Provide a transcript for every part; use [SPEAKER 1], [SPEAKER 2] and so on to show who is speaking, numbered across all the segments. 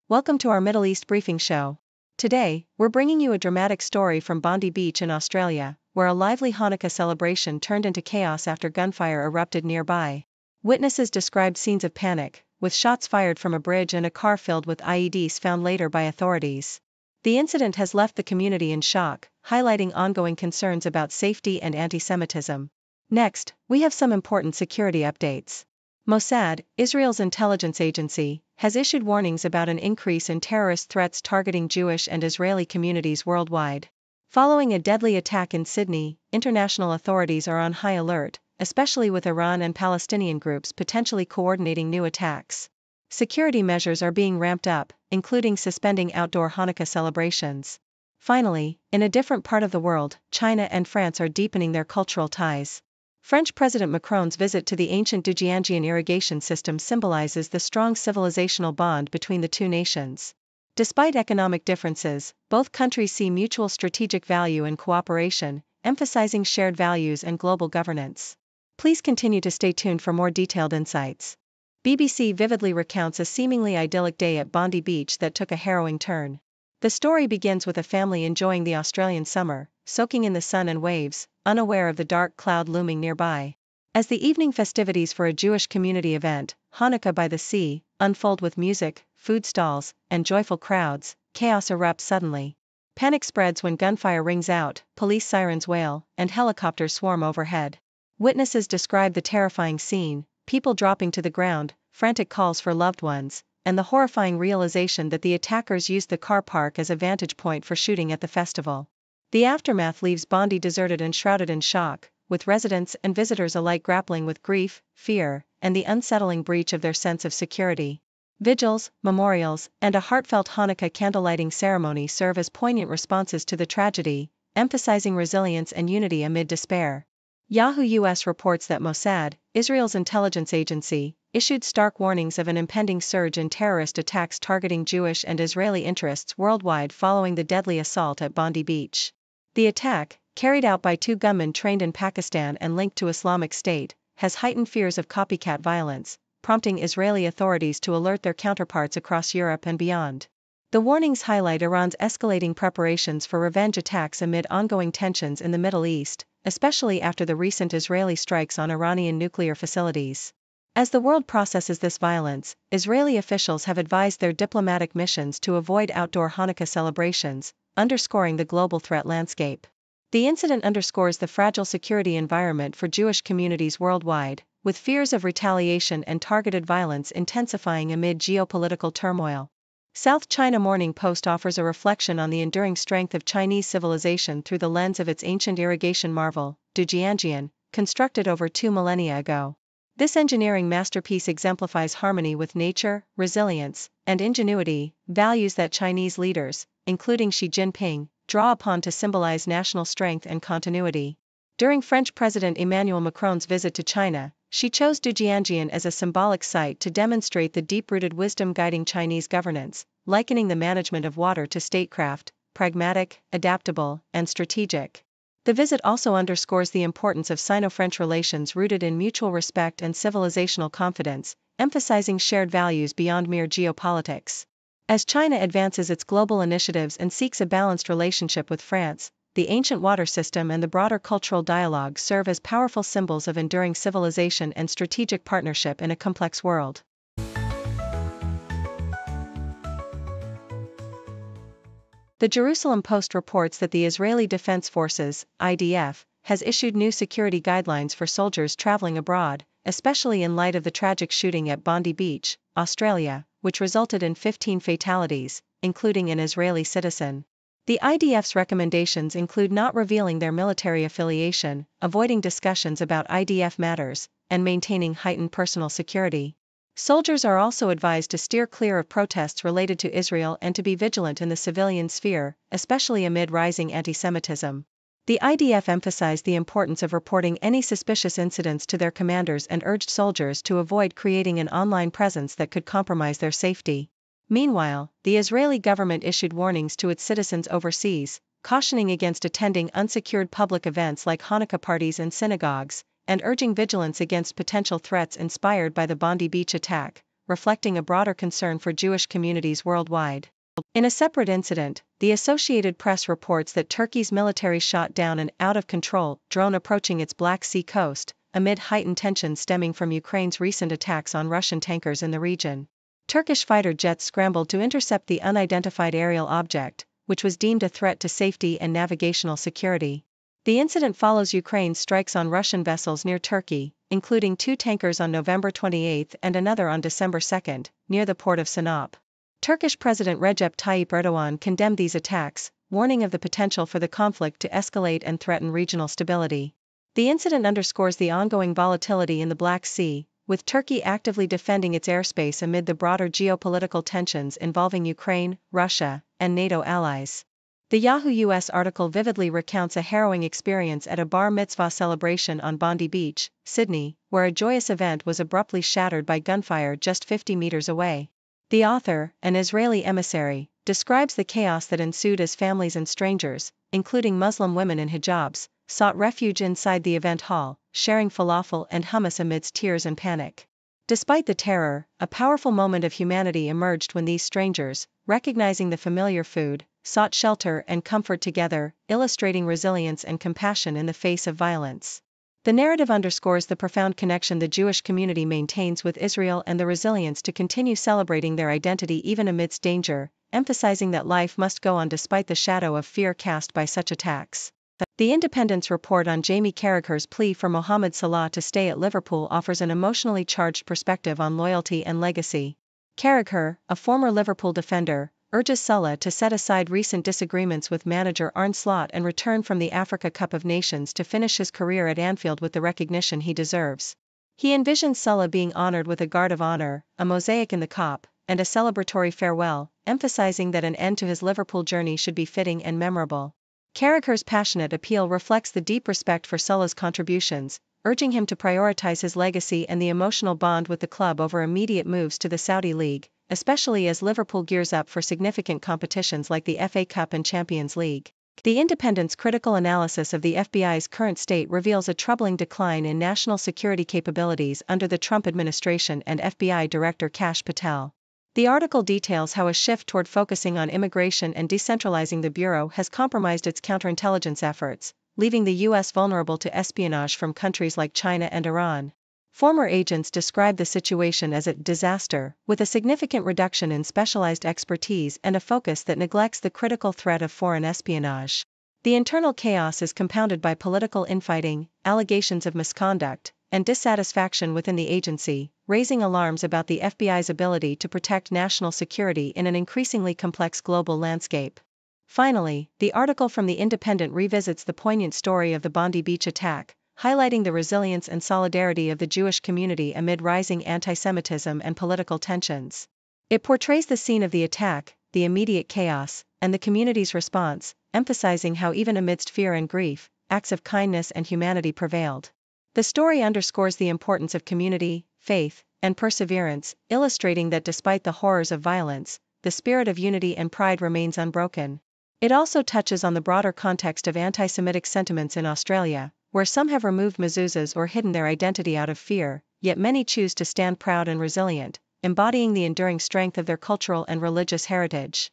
[SPEAKER 1] Welcome to our Middle East briefing show. Today, we're bringing you a dramatic story from Bondi Beach in Australia, where a lively Hanukkah celebration turned into chaos after gunfire erupted nearby. Witnesses described scenes of panic, with shots fired from a bridge and a car filled with IEDs found later by authorities. The incident has left the community in shock, highlighting ongoing concerns about safety and antisemitism. Next, we have some important security updates. Mossad, Israel's intelligence agency, has issued warnings about an increase in terrorist threats targeting Jewish and Israeli communities worldwide. Following a deadly attack in Sydney, international authorities are on high alert, especially with Iran and Palestinian groups potentially coordinating new attacks. Security measures are being ramped up, including suspending outdoor Hanukkah celebrations. Finally, in a different part of the world, China and France are deepening their cultural ties. French President Macron's visit to the ancient Djiangjian irrigation system symbolizes the strong civilizational bond between the two nations. Despite economic differences, both countries see mutual strategic value in cooperation, emphasizing shared values and global governance. Please continue to stay tuned for more detailed insights. BBC vividly recounts a seemingly idyllic day at Bondi Beach that took a harrowing turn. The story begins with a family enjoying the Australian summer, soaking in the sun and waves, unaware of the dark cloud looming nearby. As the evening festivities for a Jewish community event, Hanukkah by the Sea, unfold with music, food stalls, and joyful crowds, chaos erupts suddenly. Panic spreads when gunfire rings out, police sirens wail, and helicopters swarm overhead. Witnesses describe the terrifying scene, people dropping to the ground, frantic calls for loved ones, and the horrifying realization that the attackers used the car park as a vantage point for shooting at the festival. The aftermath leaves Bondi deserted and shrouded in shock, with residents and visitors alike grappling with grief, fear, and the unsettling breach of their sense of security. Vigils, memorials, and a heartfelt Hanukkah candlelighting ceremony serve as poignant responses to the tragedy, emphasizing resilience and unity amid despair. Yahoo US reports that Mossad, Israel's intelligence agency, issued stark warnings of an impending surge in terrorist attacks targeting Jewish and Israeli interests worldwide following the deadly assault at Bondi Beach. The attack, carried out by two gunmen trained in Pakistan and linked to Islamic State, has heightened fears of copycat violence, prompting Israeli authorities to alert their counterparts across Europe and beyond. The warnings highlight Iran's escalating preparations for revenge attacks amid ongoing tensions in the Middle East, especially after the recent Israeli strikes on Iranian nuclear facilities. As the world processes this violence, Israeli officials have advised their diplomatic missions to avoid outdoor Hanukkah celebrations, underscoring the global threat landscape. The incident underscores the fragile security environment for Jewish communities worldwide, with fears of retaliation and targeted violence intensifying amid geopolitical turmoil. South China Morning Post offers a reflection on the enduring strength of Chinese civilization through the lens of its ancient irrigation marvel, Djiangjian, constructed over 2 millennia ago. This engineering masterpiece exemplifies harmony with nature, resilience, and ingenuity, values that Chinese leaders, including Xi Jinping, draw upon to symbolize national strength and continuity. During French President Emmanuel Macron's visit to China, Xi chose Djiangjian as a symbolic site to demonstrate the deep-rooted wisdom guiding Chinese governance, likening the management of water to statecraft, pragmatic, adaptable, and strategic. The visit also underscores the importance of Sino-French relations rooted in mutual respect and civilizational confidence, emphasizing shared values beyond mere geopolitics. As China advances its global initiatives and seeks a balanced relationship with France, the ancient water system and the broader cultural dialogue serve as powerful symbols of enduring civilization and strategic partnership in a complex world. The Jerusalem Post reports that the Israeli Defense Forces, IDF, has issued new security guidelines for soldiers traveling abroad, especially in light of the tragic shooting at Bondi Beach, Australia, which resulted in 15 fatalities, including an Israeli citizen. The IDF's recommendations include not revealing their military affiliation, avoiding discussions about IDF matters, and maintaining heightened personal security. Soldiers are also advised to steer clear of protests related to Israel and to be vigilant in the civilian sphere, especially amid rising antisemitism. The IDF emphasized the importance of reporting any suspicious incidents to their commanders and urged soldiers to avoid creating an online presence that could compromise their safety. Meanwhile, the Israeli government issued warnings to its citizens overseas, cautioning against attending unsecured public events like Hanukkah parties and synagogues, and urging vigilance against potential threats inspired by the Bondi Beach attack, reflecting a broader concern for Jewish communities worldwide. In a separate incident, the Associated Press reports that Turkey's military shot down an out-of-control drone approaching its Black Sea coast, amid heightened tensions stemming from Ukraine's recent attacks on Russian tankers in the region. Turkish fighter jets scrambled to intercept the unidentified aerial object, which was deemed a threat to safety and navigational security. The incident follows Ukraine's strikes on Russian vessels near Turkey, including 2 tankers on November 28 and another on December 2, near the port of Sinop. Turkish President Recep Tayyip Erdogan condemned these attacks, warning of the potential for the conflict to escalate and threaten regional stability. The incident underscores the ongoing volatility in the Black Sea, with Turkey actively defending its airspace amid the broader geopolitical tensions involving Ukraine, Russia, and NATO allies. The Yahoo US article vividly recounts a harrowing experience at a bar mitzvah celebration on Bondi Beach, Sydney, where a joyous event was abruptly shattered by gunfire just 50 meters away. The author, an Israeli emissary, describes the chaos that ensued as families and strangers, including Muslim women in hijabs, sought refuge inside the event hall, sharing falafel and hummus amidst tears and panic. Despite the terror, a powerful moment of humanity emerged when these strangers, recognizing the familiar food, sought shelter and comfort together, illustrating resilience and compassion in the face of violence. The narrative underscores the profound connection the Jewish community maintains with Israel and the resilience to continue celebrating their identity even amidst danger, emphasizing that life must go on despite the shadow of fear cast by such attacks. The Independent's report on Jamie Carragher's plea for Mohamed Salah to stay at Liverpool offers an emotionally charged perspective on loyalty and legacy. Carragher, a former Liverpool defender, urges Salah to set aside recent disagreements with manager Arne Slot and return from the Africa Cup of Nations to finish his career at Anfield with the recognition he deserves. He envisions Salah being honored with a guard of honor, a mosaic in the Kop, and a celebratory farewell, emphasizing that an end to his Liverpool journey should be fitting and memorable. Carragher's passionate appeal reflects the deep respect for Salah's contributions, urging him to prioritize his legacy and the emotional bond with the club over immediate moves to the Saudi League, especially as Liverpool gears up for significant competitions like the FA Cup and Champions League. The Independent's critical analysis of the FBI's current state reveals a troubling decline in national security capabilities under the Trump administration and FBI Director Kash Patel. The article details how a shift toward focusing on immigration and decentralizing the bureau has compromised its counterintelligence efforts, leaving the U.S. vulnerable to espionage from countries like China and Iran. Former agents describe the situation as a disaster, with a significant reduction in specialized expertise and a focus that neglects the critical threat of foreign espionage. The internal chaos is compounded by political infighting, allegations of misconduct, and dissatisfaction within the agency, raising alarms about the FBI's ability to protect national security in an increasingly complex global landscape. Finally, the article from The Independent revisits the poignant story of the Bondi Beach attack, highlighting the resilience and solidarity of the Jewish community amid rising antisemitism and political tensions. It portrays the scene of the attack, the immediate chaos, and the community's response, emphasizing how even amidst fear and grief, acts of kindness and humanity prevailed. The story underscores the importance of community, faith, and perseverance, illustrating that despite the horrors of violence, the spirit of unity and pride remains unbroken. It also touches on the broader context of anti-Semitic sentiments in Australia, where some have removed mezuzahs or hidden their identity out of fear, yet many choose to stand proud and resilient, embodying the enduring strength of their cultural and religious heritage.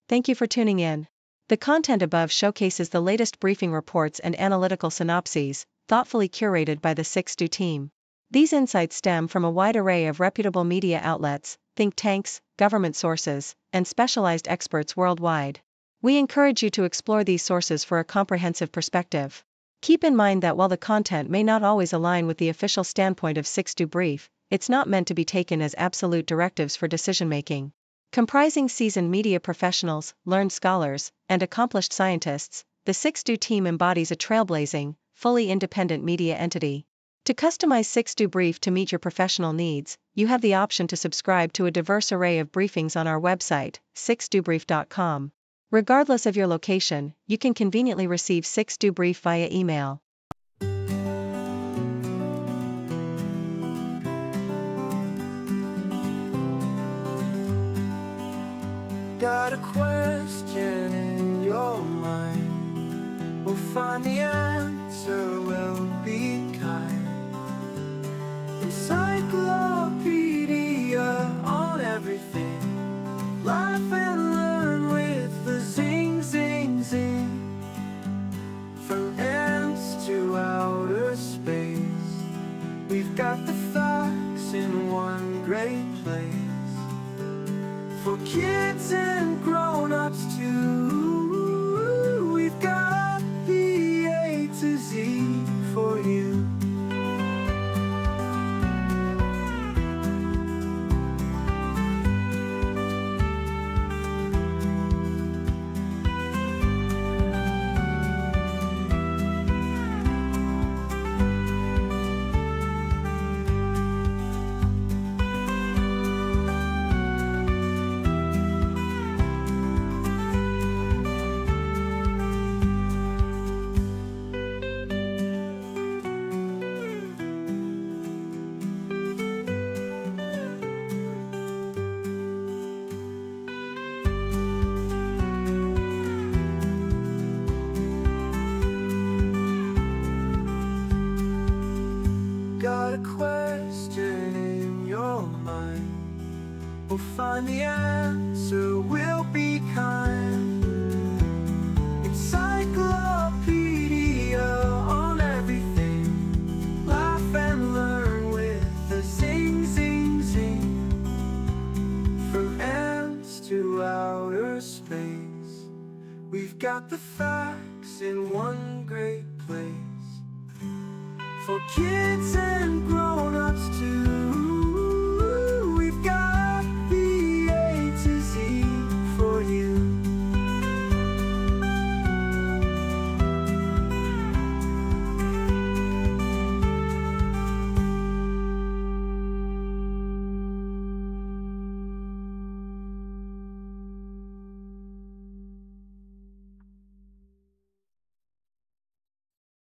[SPEAKER 1] Thank you for tuning in. The content above showcases the latest briefing reports and analytical synopses, thoughtfully curated by the 6Do team. These insights stem from a wide array of reputable media outlets, think tanks, government sources, and specialized experts worldwide. We encourage you to explore these sources for a comprehensive perspective. Keep in mind that while the content may not always align with the official standpoint of 6Do Brief, it's not meant to be taken as absolute directives for decision-making. Comprising seasoned media professionals, learned scholars, and accomplished scientists, the 6Do team embodies a trailblazing, fully independent media entity. To customize 6Do Brief to meet your professional needs, you have the option to subscribe to a diverse array of briefings on our website, 6dobrief.com. Regardless of your location, you can conveniently receive 6Do Brief via email.
[SPEAKER 2] Got a question in your mind, we'll find the answer, we'll be a question in your mind, we'll find the answer, we'll be kind. Encyclopedia on everything. Laugh and learn with the zing, zing, zing. From ants to outer space, we've got the facts in one great place. For kids and grown-ups too.